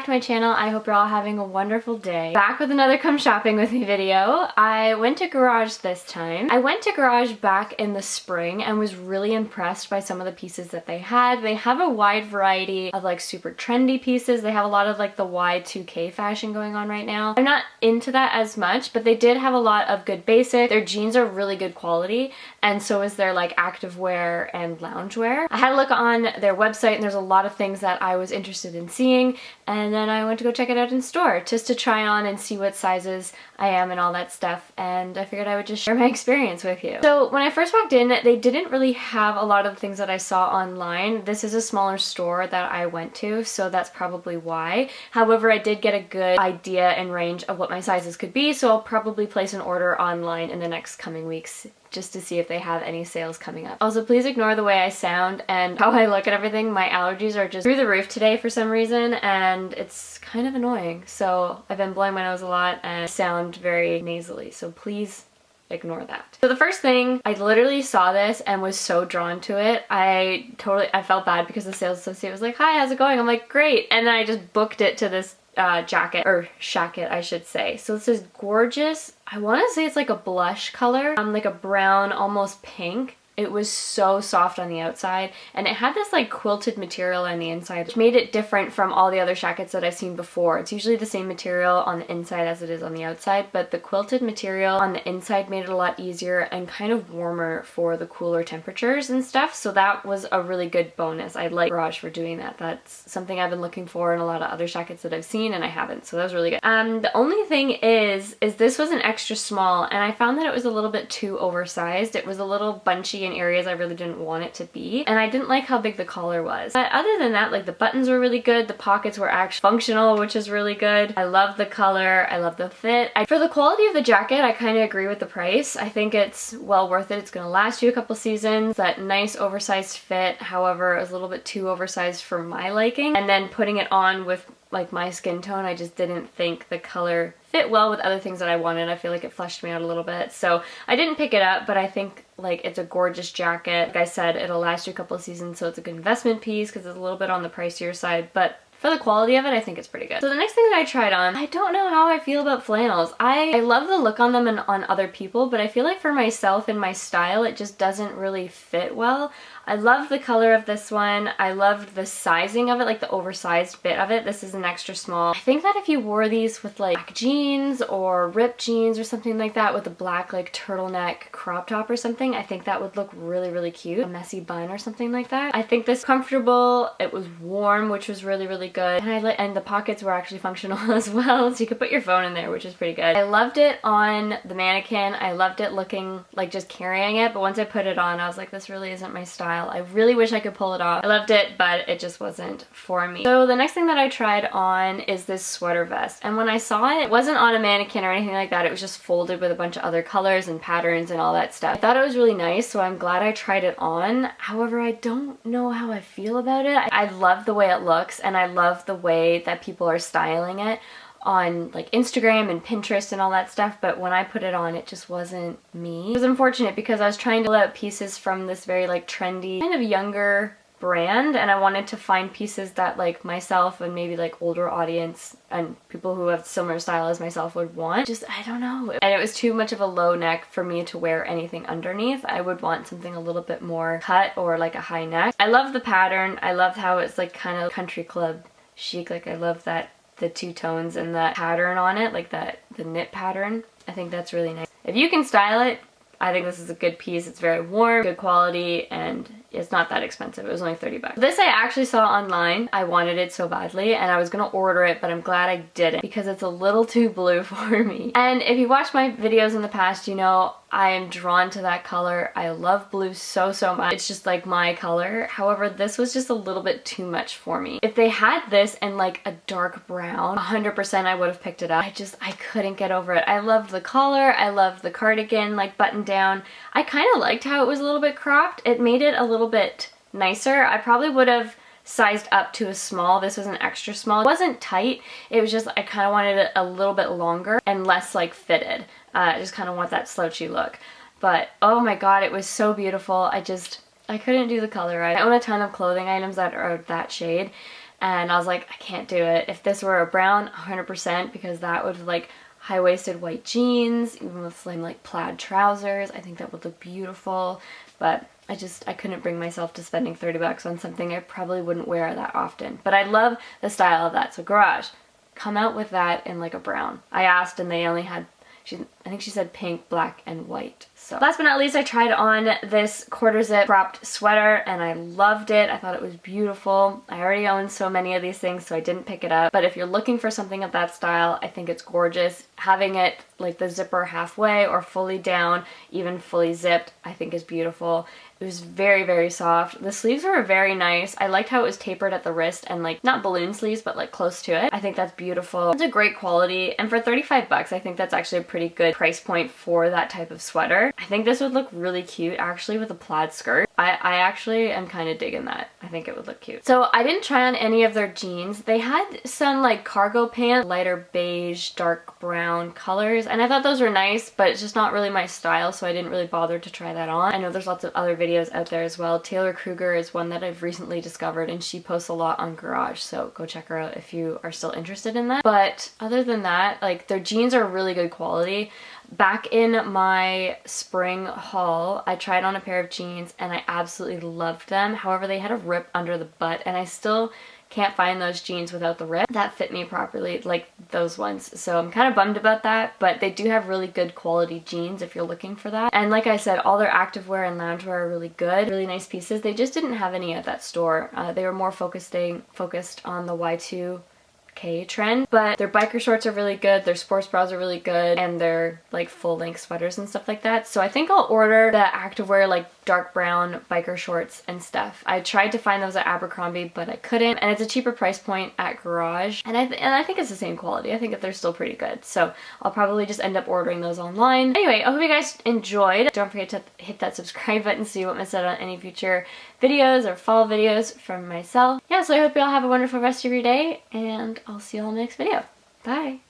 to my channel. I hope you're all having a wonderful day. Back with another come shopping with me video. I went to Garage this time. I went to Garage back in the spring and was really impressed by some of the pieces that they had. They have a wide variety of like super trendy pieces. They have a lot of like the Y2K fashion going on right now. I'm not into that as much, but they did have a lot of good basic. Their jeans are really good quality, and so is their like activewear and loungewear. I had a look on their website and there's a lot of things that I was interested in seeing, and then I went to go check it out in store just to try on and see what sizes I am and all that stuff, and I figured I would just share my experience with you. So when I first walked in, they didn't really have a lot of the things that I saw online. This is a smaller store that I went to, so that's probably why. However, I did get a good idea and range of what my sizes could be, so I'll probably place an order online in the next coming weeks just to see if they have any sales coming up. Also, please ignore the way I sound and how I look at everything. My allergies are just through the roof today for some reason, and it's kind of annoying. So I've been blowing my nose a lot and sound very nasally, so please ignore that. So the first thing, I literally saw this and was so drawn to it. I felt bad because the sales associate was like, "Hi, how's it going?" I'm like, "Great." And then I just booked it to this jacket, or shacket I should say. So this is gorgeous. I want to say it's like a blush color, like a brown, almost pink. It was so soft on the outside, and it had this like quilted material on the inside, which made it different from all the other shackets that I've seen before. It's usually the same material on the inside as it is on the outside, but the quilted material on the inside made it a lot easier and kind of warmer for the cooler temperatures and stuff, so that was a really good bonus. I like Garage for doing that. That's something I've been looking for in a lot of other shackets that I've seen, and I haven't, so that was really good. The only thing is this was an extra small, and I found that it was a little bit too oversized. It was a little bunchy in areas I really didn't want it to be, and I didn't like how big the collar was. But other than that, like the buttons were really good, the pockets were actually functional, which is really good. I love the color, I love the fit. For the quality of the jacket, I kind of agree with the price. I think it's well worth it. It's gonna last you a couple seasons. That nice oversized fit, however, it was a little bit too oversized for my liking, and then putting it on with like my skin tone, I just didn't think the color fit well with other things that I wanted. I feel like it flushed me out a little bit, so I didn't pick it up, but I think like it's a gorgeous jacket. Like I said, it'll last you a couple of seasons, so it's a good investment piece because it's a little bit on the pricier side, but for the quality of it, I think it's pretty good. So the next thing that I tried on, I don't know how I feel about flannels. I love the look on them and on other people, but I feel like for myself and my style, it just doesn't really fit well. I love the color of this one. I loved the sizing of it, like the oversized bit of it. This is an extra small. I think that if you wore these with like black jeans or ripped jeans or something like that with a black like turtleneck crop top or something, I think that would look really, really cute. A messy bun or something like that. I think this comfortable. It was warm, which was really, really good. And the pockets were actually functional as well, so you could put your phone in there, which is pretty good. I loved it on the mannequin. I loved it looking like just carrying it, but once I put it on, I was like, this really isn't my style. I really wish I could pull it off. I loved it, but it just wasn't for me. So the next thing that I tried on is this sweater vest, and when I saw it, it wasn't on a mannequin or anything like that. It was just folded with a bunch of other colors and patterns and all that stuff. I thought it was really nice, so I'm glad I tried it on. However, I don't know how I feel about it. I love the way it looks, and I love the way that people are styling it on like Instagram and Pinterest and all that stuff, but when I put it on, it just wasn't me. It was unfortunate because I was trying to pull out pieces from this very like trendy kind of younger brand, and I wanted to find pieces that like myself and maybe like older audience and people who have similar style as myself would want. Just, I don't know. And it was too much of a low neck for me to wear anything underneath. I would want something a little bit more cut or like a high neck. I love the pattern. I love how it's like kind of country club chic. Like I love that the two tones and that pattern on it, like the knit pattern. I think that's really nice. If you can style it, I think this is a good piece. It's very warm, good quality, and it's not that expensive. It was only 30 bucks. This I actually saw online. I wanted it so badly, and I was gonna order it, but I'm glad I didn't because it's a little too blue for me. And if you watched my videos in the past, you know I am drawn to that color. I love blue so, so much. It's just like my color. However, this was just a little bit too much for me. If they had this in like a dark brown, 100% I would have picked it up. I couldn't get over it. I loved the collar. I loved the cardigan, like buttoned down. I kind of liked how it was a little bit cropped. It made it a little bit nicer. I probably would have sized up to a small. This was an extra small. It wasn't tight. It was just, I kind of wanted it a little bit longer and less like fitted. I just kind of want that slouchy look. But oh my god, it was so beautiful. I couldn't do the color right. I own a ton of clothing items that are that shade, and I was like, I can't do it. If this were a brown, 100%, because that would like high-waisted white jeans, even with some like plaid trousers. I think that would look beautiful, but I couldn't bring myself to spending 30 bucks on something I probably wouldn't wear that often. But I love the style of that. So Garage, come out with that in like a brown. I asked and they only had, I think she said pink, black, and white. So last but not least, I tried on this quarter zip cropped sweater and I loved it. I thought it was beautiful. I already own so many of these things, so I didn't pick it up. But if you're looking for something of that style, I think it's gorgeous. Having it like the zipper halfway or fully down, even fully zipped, I think is beautiful. It was very, very soft. The sleeves were very nice. I liked how it was tapered at the wrist and like not balloon sleeves, but like close to it. I think that's beautiful. It's a great quality, and for 35 bucks, I think that's actually a pretty good price point for that type of sweater. I think this would look really cute actually with a plaid skirt. I actually am kind of digging that. I think it would look cute. So I didn't try on any of their jeans. They had some like cargo pants, lighter beige, dark brown colors, and I thought those were nice, but it's just not really my style, so I didn't really bother to try that on. I know there's lots of other videos out there as well. Taylor Kruger is one that I've recently discovered, and she posts a lot on Garage, so go check her out if you are still interested in that. But other than that, like their jeans are really good quality. Back in my spring haul, I tried on a pair of jeans and I absolutely loved them. However, they had a rip under the butt, and I still can't find those jeans without the rip that fit me properly, like those ones. So I'm kind of bummed about that, but they do have really good quality jeans if you're looking for that. And like I said, all their activewear and loungewear are really good, really nice pieces. They just didn't have any at that store. They were more focused on the Y2K trend, but their biker shorts are really good, their sports bras are really good, and their like full-length sweaters and stuff like that. So I think I'll order the activewear like dark brown biker shorts and stuff. I tried to find those at Abercrombie, but I couldn't, and it's a cheaper price point at Garage, and I think it's the same quality. I think that they're still pretty good, so I'll probably just end up ordering those online. Anyway, I hope you guys enjoyed. Don't forget to hit that subscribe button so you won't miss out on any future videos or fall videos from myself. Yeah, so I hope you all have a wonderful rest of your day, and I'll see you all in the next video. Bye!